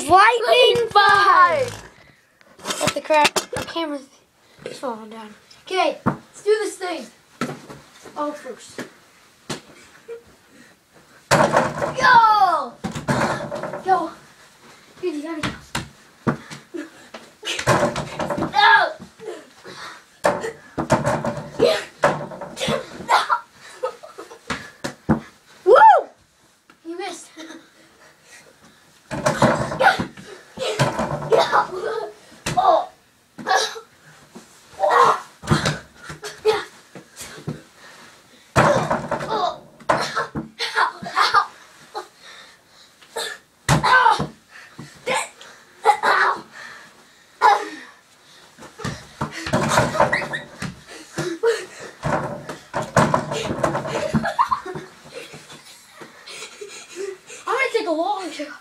is lightning five. What the crap? The camera's falling down. Okay, let's do this thing. Oh, first. Go! Go. Here, you gotta go. No! Woo! You missed. Oh. I'm gonna take a long shot.